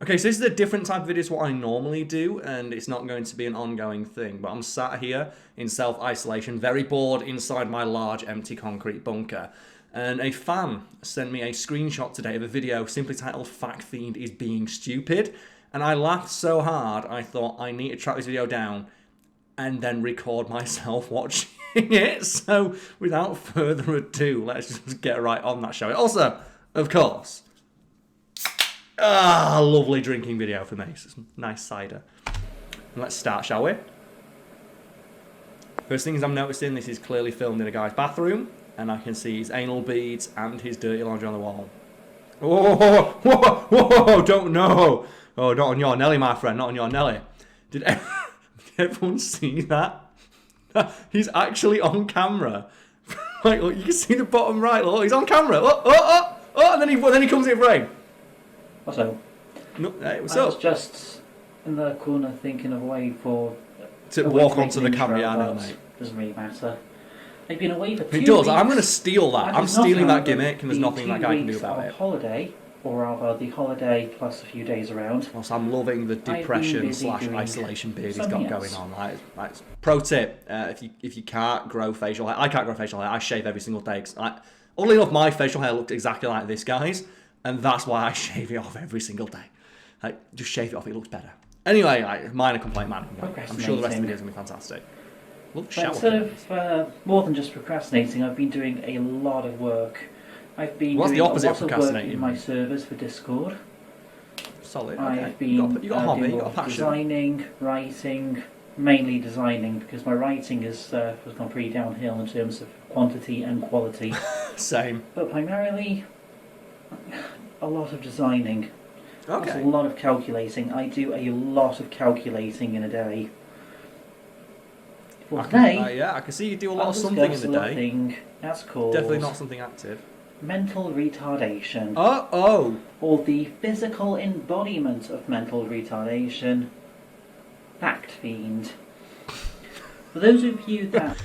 Okay, so this is a different type of video to what I normally do, and it's not going to be an ongoing thing, but I'm sat here in self-isolation, very bored inside my large empty concrete bunker, and a fan sent me a screenshot today of a video simply titled Fiend is being stupid, and I laughed so hard I thought I need to track this video down and then record myself watching it. So without further ado, let's just get right on that, shall we? Also, of course, lovely drinking video for me. Some nice cider. And let's start, shall we? First things I'm noticing, this is clearly filmed in a guy's bathroom, and I can see his anal beads and his dirty laundry on the wall. Whoa, whoa, whoa, don't know. Oh, not on your Nelly, my friend, not on your Nelly. Did everyone see that? He's actually on camera. Like, look, you can see the bottom right. Look, he's on camera. And then he comes in frame. What's up? No, hey, what's I up? was just in the corner thinking of a way for... To walk onto the camera, yeah, I know, mate. Doesn't really matter. I've been away for 2 He weeks. does. I'm going to steal that. I'm stealing that gimmick, and there's the nothing that guy can do about it. Holiday, or rather the holiday plus a few days around. Also, I'm loving the depression / isolation beard he's got going on. Like, pro tip: if you can't grow facial hair, I can't grow facial hair. I shave every single day. Oddly enough, my facial hair looked exactly like this guy's, and that's why I shave it off every single day. Like, just shave it off; it looks better. Anyway, minor complaint, man. I'm sure the rest of the video is gonna be fantastic. But instead of more than just procrastinating, I've been doing a lot of work. I've been doing a lot of work in my servers for Discord. Solid. Okay. I've been you got a hobby, doing you got a passion. Designing, writing, mainly designing, because my writing has gone pretty downhill in terms of quantity and quality. Same. But primarily, a lot of designing. Okay. Also a lot of calculating. I do a lot of calculating in a day. Well, today, I can see you do a lot of something in the day. That's called definitely not something active. Mental retardation. Oh. Or the physical embodiment of mental retardation. Fact Fiend. For those of you that...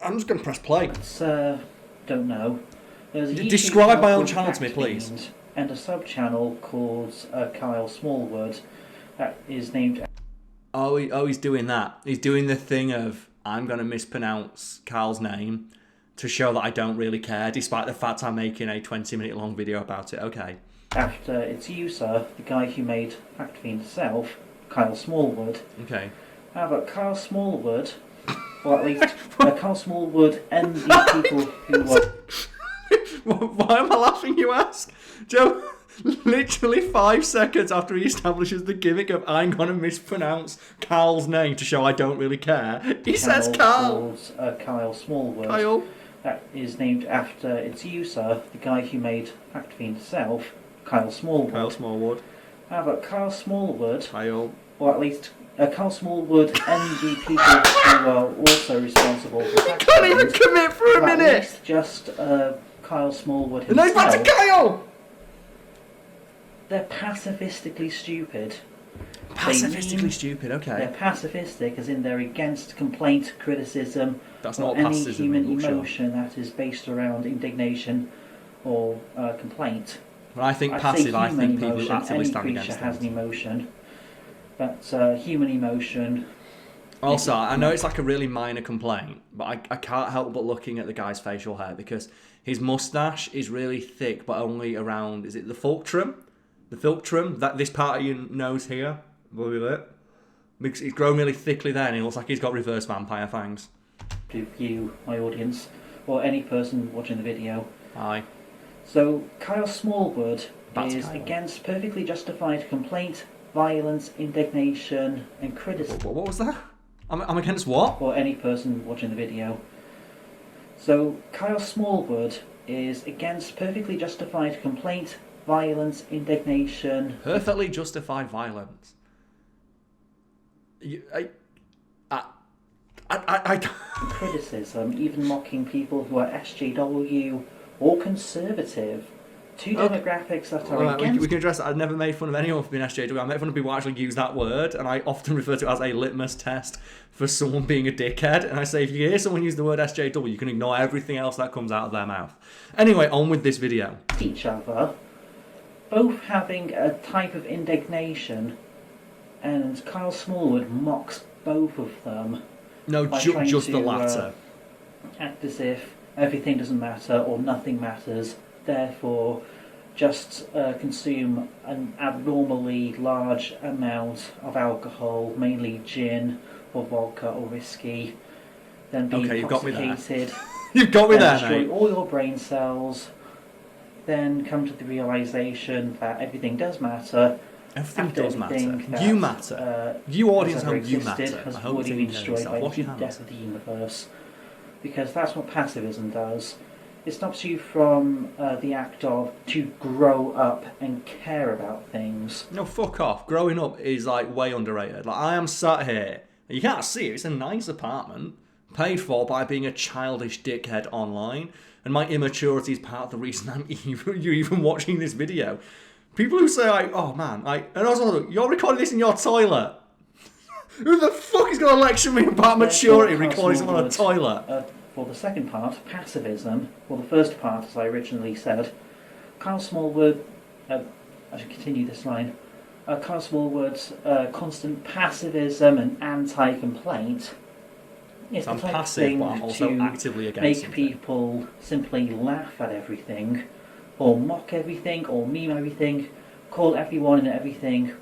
I'm just going to press play. Don't know. Describe my own channel to me, please. Fiend, and a sub-channel called Karl Smallwood that is named... Oh, he's doing that. He's doing the thing of, I'm going to mispronounce Karl's name to show that I don't really care, despite the fact I'm making a 20-minute long video about it. Okay. After its user, the guy who made Fact Fiend himself, Karl Smallwood. Okay. However, Karl Smallwood, or at least Karl Smallwood and the people who were... Why am I laughing, you ask? Joe, literally 5 seconds after he establishes the gimmick of I'm going to mispronounce Karl's name to show I don't really care, he says Karl. Karl Smallwood. Kyle. That is named after its user, the guy who made Fact Fiend himself, Karl Smallwood. Karl Smallwood. However, Karl Smallwood, Kyle. or at least Karl Smallwood and the people who are also responsible for Fact Can't even commit for a minute! At least just Karl Smallwood himself. No, he's back to Kyle! They're pacifistically stupid. Pacifistically stupid, okay. They're pacifistic, as in they're against complaint, criticism, That's or not any pacifism, human I'm not sure. emotion that is based around indignation or complaint. When I think I'd passive, say I think human people who emotion, actively any stand creature against has an things. emotion, but human emotion... Also, I know it's like a really minor complaint, but I can't help but looking at the guy's facial hair because his mustache is really thick, but only around, is it the fulcrum? The fulcrum? This part of your nose here? Look at it. Because it's grown really thickly there and it looks like he's got reverse vampire fangs. To you, my audience, or any person watching the video. Aye. So, Karl Smallwood That's is Kyle. against perfectly justified complaint, violence, indignation, and criticism. What was that? I'm against what? Or any person watching the video. So, Karl Smallwood is against perfectly justified complaint, violence, indignation... Perfectly justified violence. criticism, even mocking people who are SJW or conservative two demographics that are Well, against... we can address that. I've never made fun of anyone for being SJW. I made fun of people who actually use that word, and I often refer to it as a litmus test for someone being a dickhead. And I say, if you hear someone use the word SJW, you can ignore everything else that comes out of their mouth. Anyway, on with this video. Each other, both having a type of indignation, and Karl Smallwood mocks both of them. No, just the latter. Act as if everything doesn't matter or nothing matters, therefore just consume an abnormally large amount of alcohol, mainly gin or vodka or whiskey, then be intoxicated. You've got me there, destroy mate. all your brain cells, then come to the realisation that everything does matter. Everything does matter. You matter. You audience home, you matter. Has I hope already you been know destroyed yourself. by Wash the your hands. death of the universe. Because that's what pacifism does. It stops you from the act of to grow up and care about things. No, fuck off. Growing up is like way underrated. Like, I am sat here. You can't see it. It's a nice apartment. Paid for by being a childish dickhead online. And my immaturity is part of the reason you're even watching this video. People who say, like, oh man, and also, you're recording this in your toilet. Who the fuck is going to lecture me about maturity recording something on a toilet? For the second part, pacifism, well, the first part, as I originally said, Karl Smallwood, I should continue this line, Karl Smallwood's constant pacifism and anti-complaint is the type of thing but I'm also to actively against make something. people simply laugh at everything, or mock everything, or meme everything, call everyone and everything.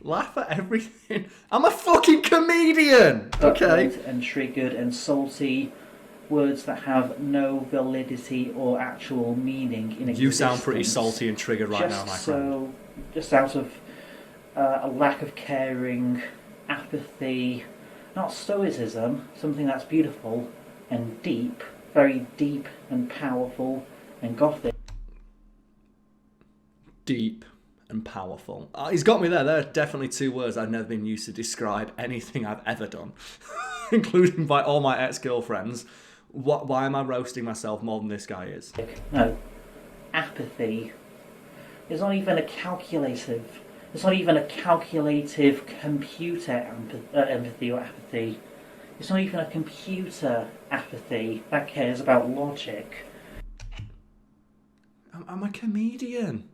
Laugh at everything. I'm a fucking comedian. Okay. And triggered and salty words that have no validity or actual meaning in existence. You sound pretty salty and triggered right now, my friend. Just out of a lack of caring, apathy, not stoicism, something that's beautiful and deep, very deep and powerful and gothic. Deep and powerful. He's got me there. There are definitely two words I've never been used to describe anything I've ever done, including by all my ex-girlfriends. Why am I roasting myself more than this guy is? No, apathy. It's not even a calculative. It's not even a calculative computer empathy or apathy. It's not even a computer apathy that cares about logic. I'm a comedian.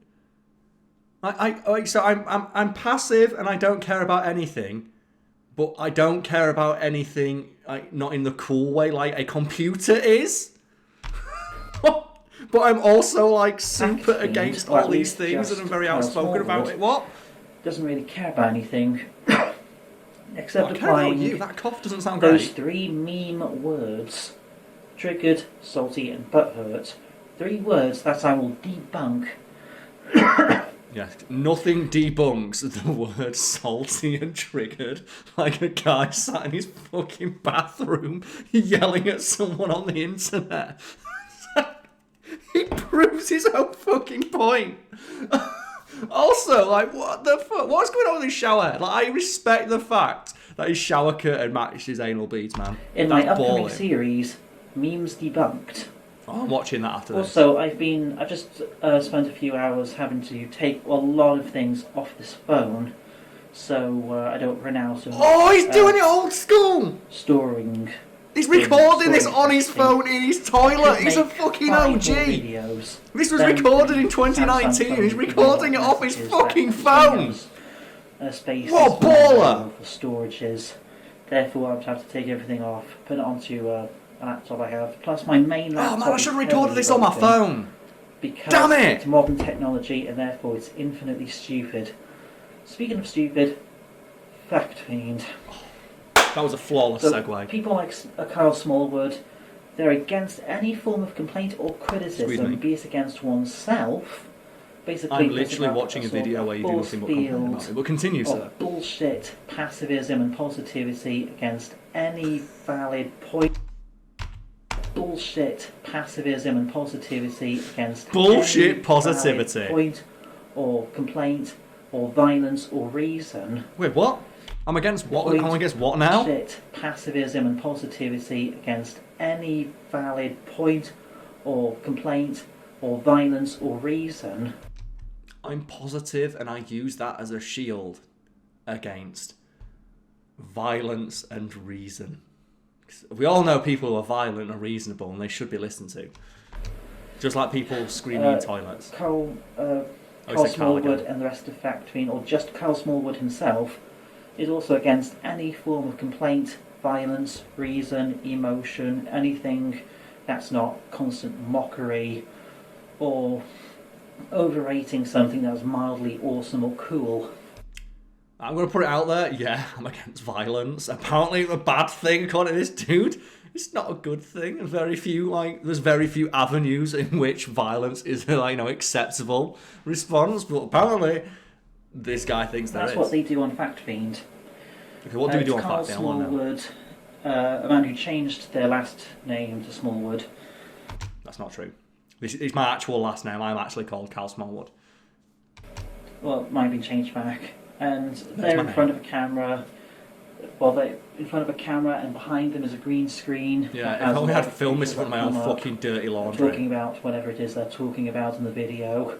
So I'm passive and I don't care about anything, but I don't care about anything not in the cool way like a computer is. But I'm also like super against all these things and I'm very outspoken about it. What? Doesn't really care about anything except I care about applying you. That cough doesn't sound those great. three meme words: triggered, salty, and butthurt. 3 words that I will debunk. Yes, nothing debunks the word salty and triggered like a guy sat in his fucking bathroom yelling at someone on the internet. He proves his own fucking point. Also, like, what the fuck? What's going on with his shower? Like, I respect the fact that his shower curtain matches his anal beads, man. In my upcoming series, Memes Debunked. Oh, I'm watching that after this. Also, I've just spent a few hours having to take a lot of things off this phone, so I don't run out of... Oh, he's doing it old school! Storing... He's recording this on his phone in his toilet. He's a fucking OG. This was recorded in 2019 and he's recording it off his fucking phone. What baller! For storages. Therefore, I would have to take everything off, put it onto a laptop I have. Plus, my main laptop. Oh man, I should have recorded this on my phone. Because damn it! It's modern technology and therefore it's infinitely stupid. Speaking of stupid, fact Fiend. That was a flawless segue. People like Karl Smallwood, they're against any form of complaint or criticism, be it against oneself. Basically, I'm literally watching a video where you do nothing but complain about it. But continue, sir. Bullshit, pacifism and positivity against any valid point. Bullshit, pacifism and positivity against bullshit any positivity valid point or complaint or violence or reason. Wait, what? I'm against what? I'm against what now? Bullshit, pacifism and positivity against any valid point or complaint or violence or reason. I'm positive, and I use that as a shield against violence and reason. We all know people who are violent and reasonable, and they should be listened to. Just like people screaming in toilets. Karl Karl Smallwood and the rest of Fact Fiend, or just Karl Smallwood himself, is also against any form of complaint, violence, reason, emotion, anything that's not constant mockery or overrating something that's mildly awesome or cool. I'm going to put it out there, yeah, I'm against violence. Apparently it's a bad thing, according to this dude. It's not a good thing. There's very few avenues in which violence is acceptable response, but apparently this guy thinks there is. That's what they do on Fact Fiend. Okay, what do we do on Fact Fiend? Karl Smallwood, a man who changed their last name to Smallwood. That's not true. This is my actual last name. I'm actually called Karl Smallwood. Well, it might have been changed back. And they're in front of a camera. Well, they're in front of a camera, and behind them is a green screen. Yeah, if only I had filmed this in front of my own fucking dirty laundry. Talking about whatever it is they're talking about in the video.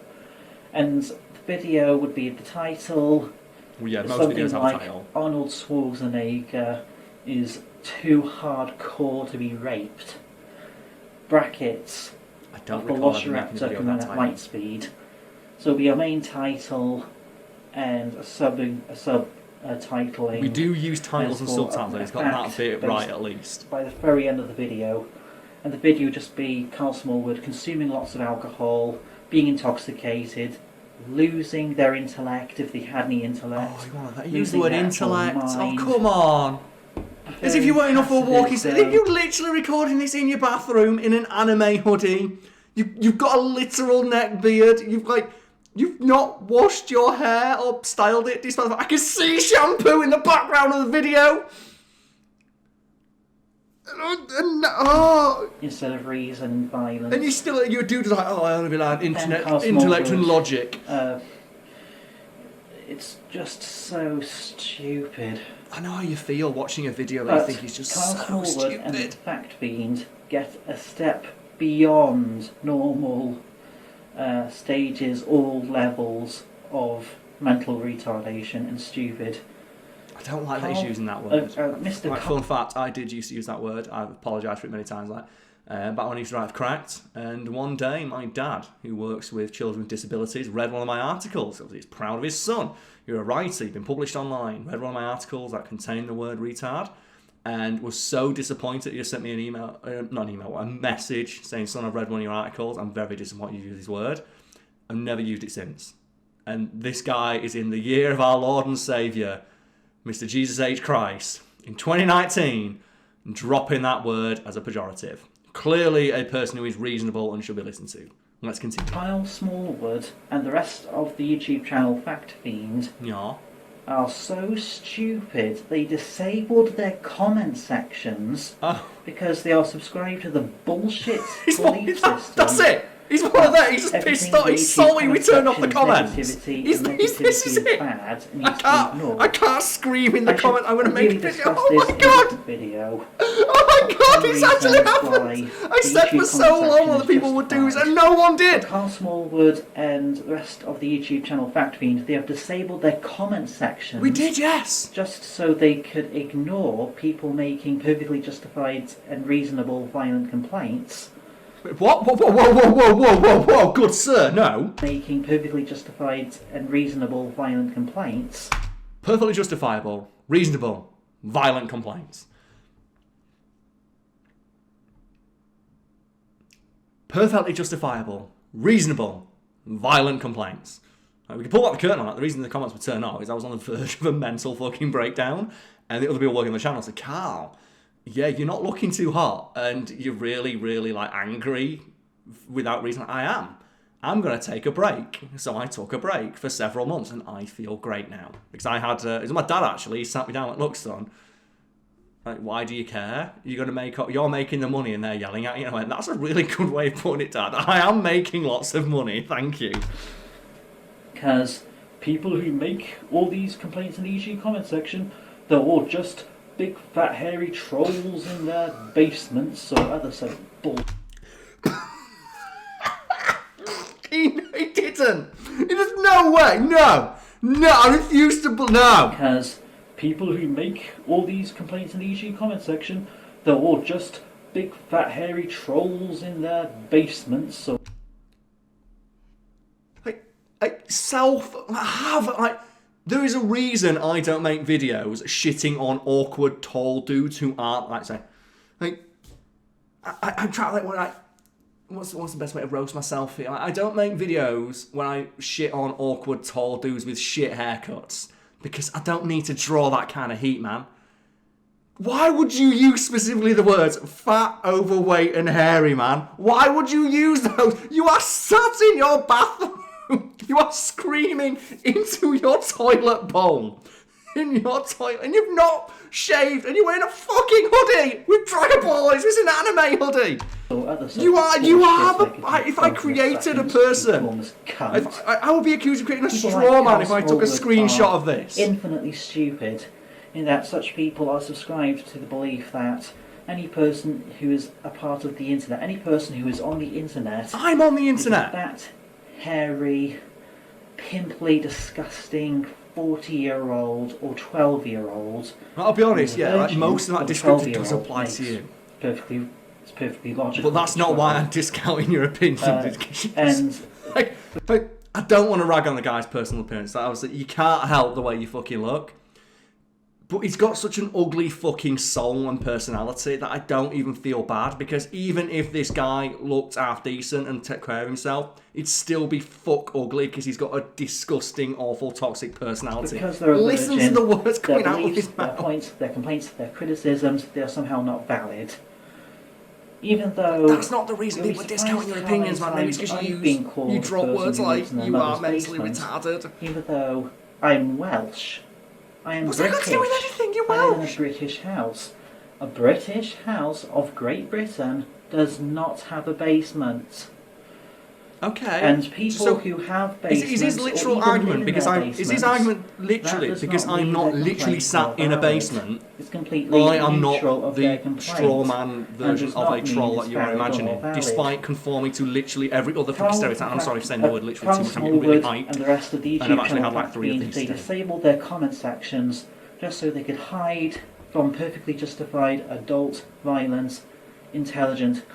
And the video would be the title. Well, yeah, most videos have a title. Arnold Schwarzenegger is too hardcore to be raped. Brackets. I don't The recall ever making a Velociraptor video can of run that at title. light speed. So it'll be a main title and a sub-titling. We do use titles and for subtitles, and it's got that bit right based at least. by the very end of the video. And the video would just be Karl Smallwood consuming lots of alcohol, being intoxicated, losing their intellect if they had any intellect. Oh, you want that? Use the losing word their actual intellect. Oh, mind. come on. As if you weren't enough for a walking stick. You're literally recording this in your bathroom in an anime hoodie. You've got a literal neck beard. You've not washed your hair or styled it. Despite the fact I can see shampoo in the background of the video. Instead of reason and violence. And you're a dude who's like, oh, I only rely on intellect Smallwood, and logic. It's just so stupid. I know how you feel watching a video that you think is just Karl so Smallwood and stupid. Fact Fiend get a step beyond normal stages, all levels of mental retardation and stupid. I don't like that he's using that word. Mr. Fun fact, I did used to use that word. I've apologised for it many times. Back when I used to write Cracked, and one day my dad, who works with children with disabilities, read one of my articles. He's proud of his son. You're a writer, you've been published online. Read one of my articles that contained the word retard, and was so disappointed. He just sent me a message saying, "Son, I've read one of your articles. I'm very disappointed you used this word. I've never used it since." And this guy is in the year of our Lord and Saviour, Mr. Jesus H. Christ, in 2019, dropping that word as a pejorative. Clearly a person who is reasonable and should be listened to. Let's continue. Karl Smallwood and the rest of the YouTube channel Fact Fiend Yeah. are so stupid they disabled their comment sections because they are subscribed to the bullshit belief system. That's it! He's one of that. He's just pissed off. He's sorry we turned off the comments. This is it. I can't scream in the comment. I'm going to make a video. Oh my god! Oh my god, it's actually happened! I said for so long what the people would do, and no one did! Karl Smallwood and the rest of the YouTube channel Fact Fiend, they have disabled their comment sections. We did, yes! Just so they could ignore people making perfectly justified and reasonable violent complaints. What? Whoa, good sir, no. Making perfectly justified and reasonable violent complaints. Perfectly justifiable, reasonable, violent complaints. Perfectly justifiable, reasonable, violent complaints. We can pull back the curtain on that. The reason the comments were turned off is I was on the verge of a mental fucking breakdown, and the other people working on the channel said, "Karl, yeah, you're not looking too hot, and you're really, really angry without reason." I am. I'm going to take a break. So I took a break for several months, and I feel great now. Because I had, it was my dad actually, he sat me down and went, "Look, son, why do you care? You're making the money and they're yelling at you." And I went, "That's a really good way of putting it, Dad. I am making lots of money, thank you." Because people who make all these complaints in the YouTube comment section, they're all just big fat hairy trolls in their basements or other sort of bull. Satan! There's no way! No! No, I refuse to no! Because people who make all these complaints in the YouTube comment section, they're all just big fat hairy trolls in their basements, so... There is a reason I don't make videos shitting on awkward tall dudes who aren't, I'm trying, what's the best way to roast myself here? I don't make videos when I shit on awkward tall dudes with shit haircuts, because I don't need to draw that kind of heat, man. Why would you use specifically the words fat, overweight, and hairy, man? Why would you use those? You are sat in your bathroom. You are screaming into your toilet bowl. In your toilet. And you've not shaved. And you're wearing a fucking hoodie with Dragon Boys. It's an anime hoodie. If I created a person, I would be accused of creating a straw man if I took a screenshot of this. Infinitely stupid, in that such people are subscribed to the belief that any person who is a part of the internet, any person who is on the internet... I'm on the internet! ...that hairy, pimply, disgusting 40-year-old or 12-year-old... I'll be honest, most of that description does apply to you. It's perfectly logical. But that's not why I'm discounting your opinion. And... I don't want to rag on the guy's personal appearance. You can't help the way you fucking look. But he's got such an ugly fucking soul and personality that I don't even feel bad, because even if this guy looked half decent and took care of himself, he'd still be fuck ugly because he's got a disgusting, awful, toxic personality. Because they're Listen to the words coming out of his mouth. Their complaints, their criticisms, they're somehow not valid. Even though... That's not the reason people discount your opinions, man. Maybe it's because you drop words like you are mentally retarded. Even though I'm Welsh... I am What's British. That got to do with anything? You're I live in Welsh. a British house. A British house of Great Britain does not have a basement. Okay. And people who have basements... Is his literal argument because is his argument literally because I'm not literally sat in a basement? It's completely I am not neutral the straw man version of a troll that you are imagining, despite conforming to literally every other fucking stereotype. I'm sorry for saying the word literally too much. I'm getting really hyped. And the rest of the YouTube and I've actually had like 3 of these they today. disabled their comment sections just so they could hide from perfectly justified adult violence, intelligent...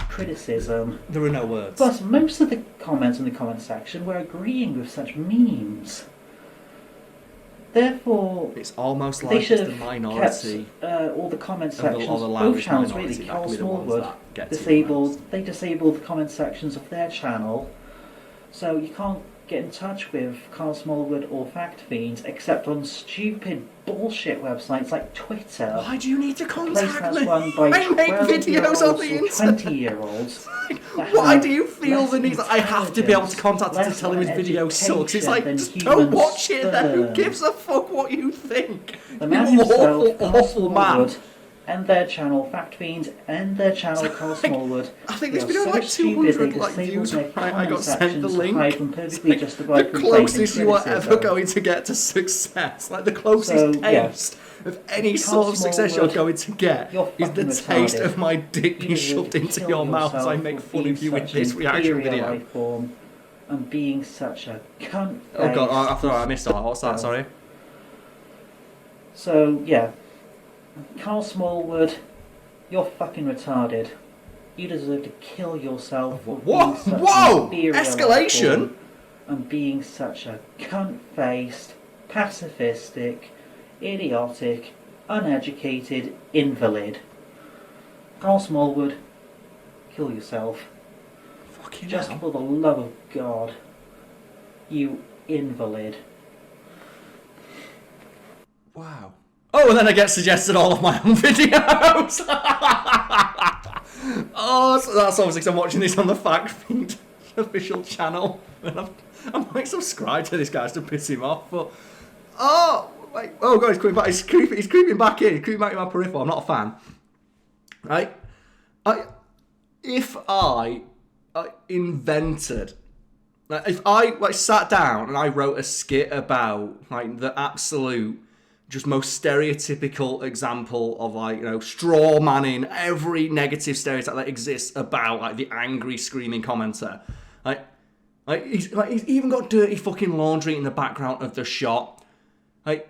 criticism. There are no words. But most of the comments in the comment section were agreeing with such memes. Therefore, it's almost they like should it's the have minority. kept all the comment sections, or the both channels minority, really. that Karl can be the ones Smallwood that get to you the most. they disabled the comment sections of their channel, so you can't get in touch with Karl Smallwood or Fact Fiend except on stupid bullshit websites like Twitter. Why do you need to A place contact that's me? run by I make videos on the 12-year-olds or internet. 20-year-olds. Why do you feel the need that I have to be able to contact him to tell him his video sucks? It's like, just don't watch it then. Who gives a fuck what you think? The man You himself, Karl awful man. Smallwood, and their channel, Fact Fiend, and their channel, Karl Smallwood. I think they this are video so had like stupid 200 they like disabled views. their Right, I got comment sent the sections to link. hide from perfectly Like, justified the complaint and closest you are ever criticism. going to get to success, like the closest taste of any Karl sort of success you're Smallwood, going to get you're is the fucking taste retarded. of my dick being You shoved would into kill your mouth as I yourself make for fun being of you in such this an reaction inferior video. life form and being such a cunt. Oh god, I thought I missed that. What's that? Sorry. So yeah, Karl Smallwood, you're fucking retarded. You deserve to kill yourself for being such an inferior life Escalation? form and being such a cunt-faced, pacifistic, idiotic, uneducated invalid. Karl Smallwood, kill yourself. Fucking Just hell. for the love of God, you invalid. Wow. Oh, and then I get suggested all of my own videos. Oh, so that's obviously because I'm watching this on the Fact Fiend official channel. And I'm like subscribed to this guy to piss him off. But Like, oh god, he's coming back. He's creeping back in. He's creeping back in my peripheral. I'm not a fan. Right? If I invented, if I sat down and I wrote a skit about like the absolute, just most stereotypical example of straw manning every negative stereotype that exists about like the angry screaming commenter, he's even got dirty fucking laundry in the background of the shot. Like,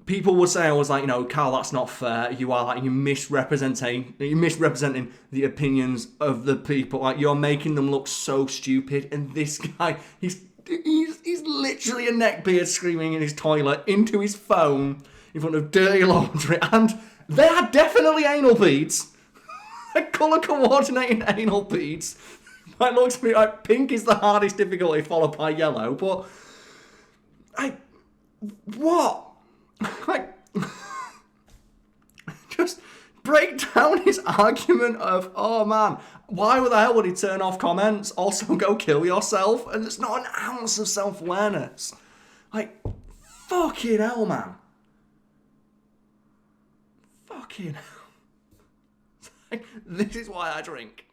people would say I was like, Karl, that's not fair. You are like, you're misrepresenting the opinions of the people. Like, you're making them look so stupid. And this guy, he's literally a neckbeard screaming in his toilet into his phone in front of dirty laundry. And they are definitely anal beads. Like, colour coordinated anal beads. Like, looks to me like pink is the hardest difficulty, followed by yellow. But what? Like, just break down his argument of, oh man, why the hell would he turn off comments? Also, go kill yourself. And there's not an ounce of self-awareness. Like, fucking hell, man. Fucking hell. Like, this is why I drink.